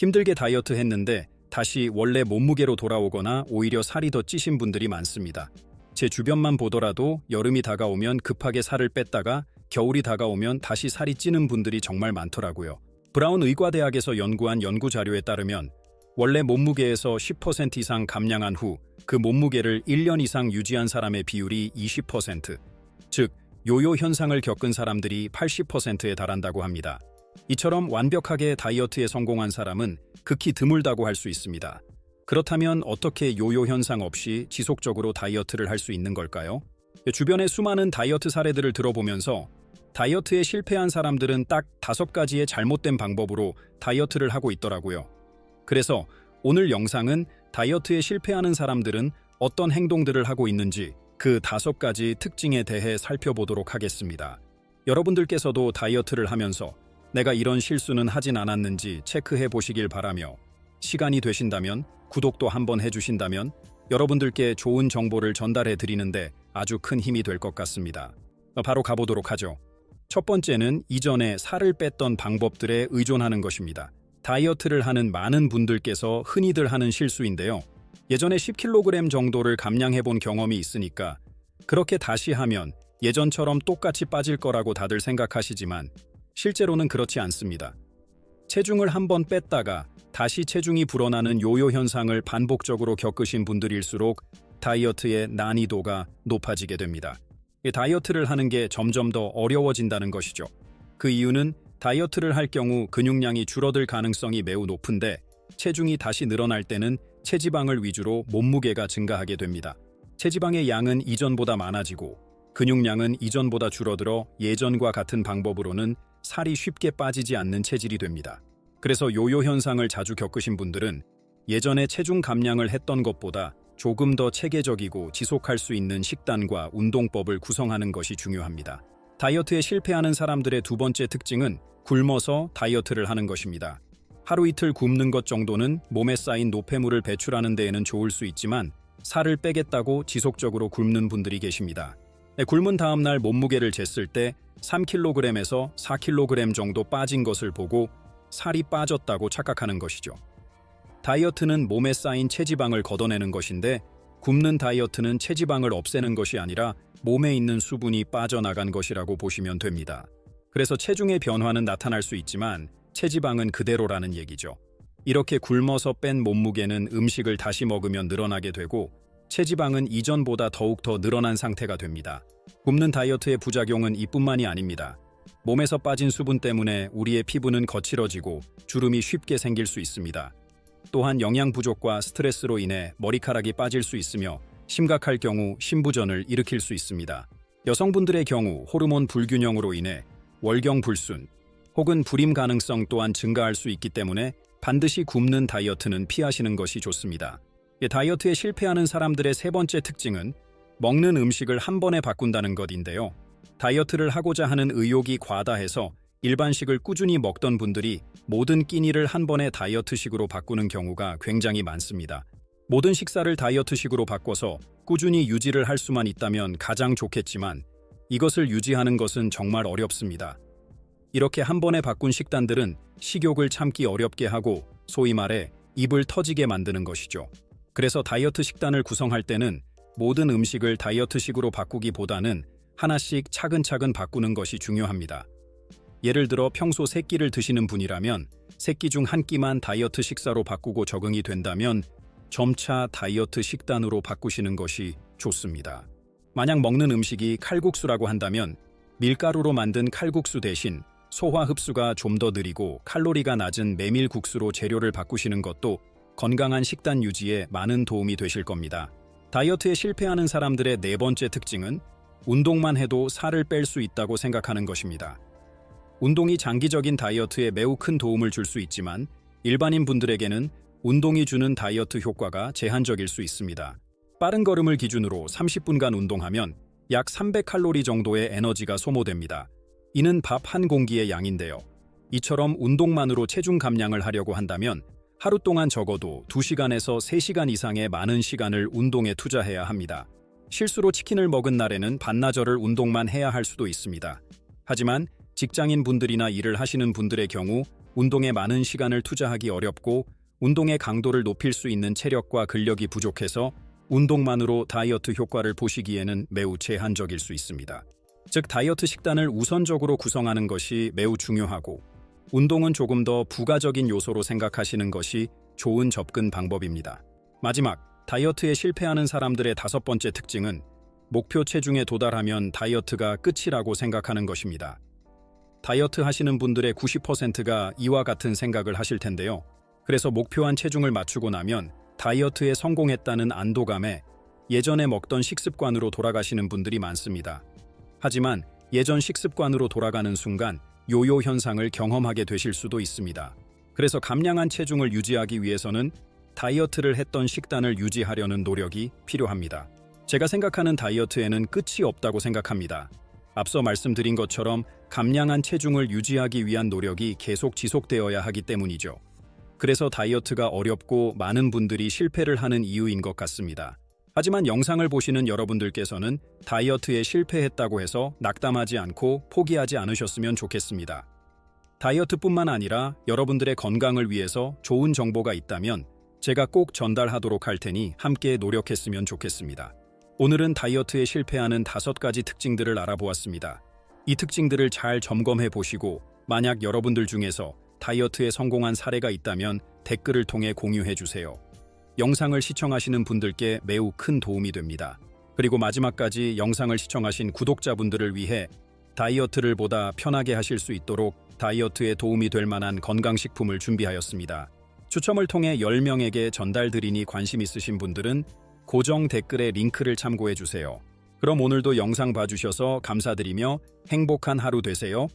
힘들게 다이어트 했는데 다시 원래 몸무게로 돌아오거나 오히려 살이 더 찌신 분들이 많습니다. 제 주변만 보더라도 여름이 다가오면 급하게 살을 뺐다가 겨울이 다가오면 다시 살이 찌는 분들이 정말 많더라고요. 브라운 의과대학에서 연구한 연구 자료에 따르면 원래 몸무게에서 10% 이상 감량한 후 그 몸무게를 1년 이상 유지한 사람의 비율이 20%, 즉 요요 현상을 겪은 사람들이 80%에 달한다고 합니다. 이처럼 완벽하게 다이어트에 성공한 사람은 극히 드물다고 할 수 있습니다. 그렇다면 어떻게 요요 현상 없이 지속적으로 다이어트를 할 수 있는 걸까요? 주변의 수많은 다이어트 사례들을 들어보면서 다이어트에 실패한 사람들은 딱 5가지의 잘못된 방법으로 다이어트를 하고 있더라고요. 그래서 오늘 영상은 다이어트에 실패하는 사람들은 어떤 행동들을 하고 있는지 그 5가지 특징에 대해 살펴보도록 하겠습니다. 여러분들께서도 다이어트를 하면서 내가 이런 실수는 하진 않았는지 체크해 보시길 바라며 시간이 되신다면 구독도 한번 해주신다면 여러분들께 좋은 정보를 전달해 드리는데 아주 큰 힘이 될 것 같습니다. 바로 가보도록 하죠. 첫 번째는 이전에 살을 뺐던 방법들에 의존하는 것입니다. 다이어트를 하는 많은 분들께서 흔히들 하는 실수인데요. 예전에 10kg 정도를 감량해 본 경험이 있으니까 그렇게 다시 하면 예전처럼 똑같이 빠질 거라고 다들 생각하시지만 실제로는 그렇지 않습니다. 체중을 한번 뺐다가 다시 체중이 불어나는 요요 현상을 반복적으로 겪으신 분들일수록 다이어트의 난이도가 높아지게 됩니다. 다이어트를 하는 게 점점 더 어려워진다는 것이죠. 그 이유는 다이어트를 할 경우 근육량이 줄어들 가능성이 매우 높은데 체중이 다시 늘어날 때는 체지방을 위주로 몸무게가 증가하게 됩니다. 체지방의 양은 이전보다 많아지고 근육량은 이전보다 줄어들어 예전과 같은 방법으로는 살이 쉽게 빠지지 않는 체질이 됩니다. 그래서 요요 현상을 자주 겪으신 분들은 예전에 체중 감량을 했던 것보다 조금 더 체계적이고 지속할 수 있는 식단과 운동법을 구성하는 것이 중요합니다. 다이어트에 실패하는 사람들의 두 번째 특징은 굶어서 다이어트를 하는 것입니다. 하루 이틀 굶는 것 정도는 몸에 쌓인 노폐물을 배출하는 데에는 좋을 수 있지만 살을 빼겠다고 지속적으로 굶는 분들이 계십니다. 굶은 다음날 몸무게를 쟀을 때 3kg에서 4kg 정도 빠진 것을 보고 살이 빠졌다고 착각하는 것이죠. 다이어트는 몸에 쌓인 체지방을 걷어내는 것인데 굶는 다이어트는 체지방을 없애는 것이 아니라 몸에 있는 수분이 빠져나간 것이라고 보시면 됩니다. 그래서 체중의 변화는 나타날 수 있지만 체지방은 그대로라는 얘기죠. 이렇게 굶어서 뺀 몸무게는 음식을 다시 먹으면 늘어나게 되고 체지방은 이전보다 더욱 더 늘어난 상태가 됩니다. 굶는 다이어트의 부작용은 이뿐만이 아닙니다. 몸에서 빠진 수분 때문에 우리의 피부는 거칠어지고 주름이 쉽게 생길 수 있습니다. 또한 영양 부족과 스트레스로 인해 머리카락이 빠질 수 있으며 심각할 경우 신부전을 일으킬 수 있습니다. 여성분들의 경우 호르몬 불균형으로 인해 월경불순 혹은 불임 가능성 또한 증가할 수 있기 때문에 반드시 굶는 다이어트는 피하시는 것이 좋습니다. 다이어트에 실패하는 사람들의 세 번째 특징은 먹는 음식을 한 번에 바꾼다는 것인데요. 다이어트를 하고자 하는 의욕이 과다해서 일반식을 꾸준히 먹던 분들이 모든 끼니를 한 번에 다이어트식으로 바꾸는 경우가 굉장히 많습니다. 모든 식사를 다이어트식으로 바꿔서 꾸준히 유지를 할 수만 있다면 가장 좋겠지만 이것을 유지하는 것은 정말 어렵습니다. 이렇게 한 번에 바꾼 식단들은 식욕을 참기 어렵게 하고 소위 말해 입을 터지게 만드는 것이죠. 그래서 다이어트 식단을 구성할 때는 모든 음식을 다이어트식으로 바꾸기보다는 하나씩 차근차근 바꾸는 것이 중요합니다. 예를 들어 평소 3끼를 드시는 분이라면 3끼 중 1끼만 다이어트 식사로 바꾸고 적응이 된다면 점차 다이어트 식단으로 바꾸시는 것이 좋습니다. 만약 먹는 음식이 칼국수라고 한다면 밀가루로 만든 칼국수 대신 소화 흡수가 좀 더 느리고 칼로리가 낮은 메밀국수로 재료를 바꾸시는 것도 건강한 식단 유지에 많은 도움이 되실 겁니다. 다이어트에 실패하는 사람들의 네 번째 특징은 운동만 해도 살을 뺄 수 있다고 생각하는 것입니다. 운동이 장기적인 다이어트에 매우 큰 도움을 줄 수 있지만 일반인 분들에게는 운동이 주는 다이어트 효과가 제한적일 수 있습니다. 빠른 걸음을 기준으로 30분간 운동하면 약 300칼로리 정도의 에너지가 소모됩니다. 이는 밥 한 공기의 양인데요. 이처럼 운동만으로 체중 감량을 하려고 한다면 하루 동안 적어도 2시간에서 3시간 이상의 많은 시간을 운동에 투자해야 합니다. 실수로 치킨을 먹은 날에는 반나절을 운동만 해야 할 수도 있습니다. 하지만 직장인 분들이나 일을 하시는 분들의 경우 운동에 많은 시간을 투자하기 어렵고 운동의 강도를 높일 수 있는 체력과 근력이 부족해서 운동만으로 다이어트 효과를 보시기에는 매우 제한적일 수 있습니다. 즉, 다이어트 식단을 우선적으로 구성하는 것이 매우 중요하고 운동은 조금 더 부가적인 요소로 생각하시는 것이 좋은 접근 방법입니다. 마지막, 다이어트에 실패하는 사람들의 5번째 특징은 목표 체중에 도달하면 다이어트가 끝이라고 생각하는 것입니다. 다이어트 하시는 분들의 90%가 이와 같은 생각을 하실 텐데요. 그래서 목표한 체중을 맞추고 나면 다이어트에 성공했다는 안도감에 예전에 먹던 식습관으로 돌아가시는 분들이 많습니다. 하지만 예전 식습관으로 돌아가는 순간 요요 현상을 경험하게 되실 수도 있습니다. 그래서 감량한 체중을 유지하기 위해서는 다이어트를 했던 식단을 유지하려는 노력이 필요합니다. 제가 생각하는 다이어트에는 끝이 없다고 생각합니다. 앞서 말씀드린 것처럼 감량한 체중을 유지하기 위한 노력이 계속 지속되어야 하기 때문이죠. 그래서 다이어트가 어렵고 많은 분들이 실패를 하는 이유인 것 같습니다. 하지만 영상을 보시는 여러분들께서는 다이어트에 실패했다고 해서 낙담하지 않고 포기하지 않으셨으면 좋겠습니다. 다이어트뿐만 아니라 여러분들의 건강을 위해서 좋은 정보가 있다면 제가 꼭 전달하도록 할 테니 함께 노력했으면 좋겠습니다. 오늘은 다이어트에 실패하는 5가지 특징들을 알아보았습니다. 이 특징들을 잘 점검해 보시고 만약 여러분들 중에서 다이어트에 성공한 사례가 있다면 댓글을 통해 공유해 주세요. 영상을 시청하시는 분들께 매우 큰 도움이 됩니다. 그리고 마지막까지 영상을 시청하신 구독자분들을 위해 다이어트를 보다 편하게 하실 수 있도록 다이어트에 도움이 될 만한 건강식품을 준비하였습니다. 추첨을 통해 10명에게 전달드리니 관심 있으신 분들은 고정 댓글에 링크를 참고해 주세요. 그럼 오늘도 영상 봐주셔서 감사드리며 행복한 하루 되세요.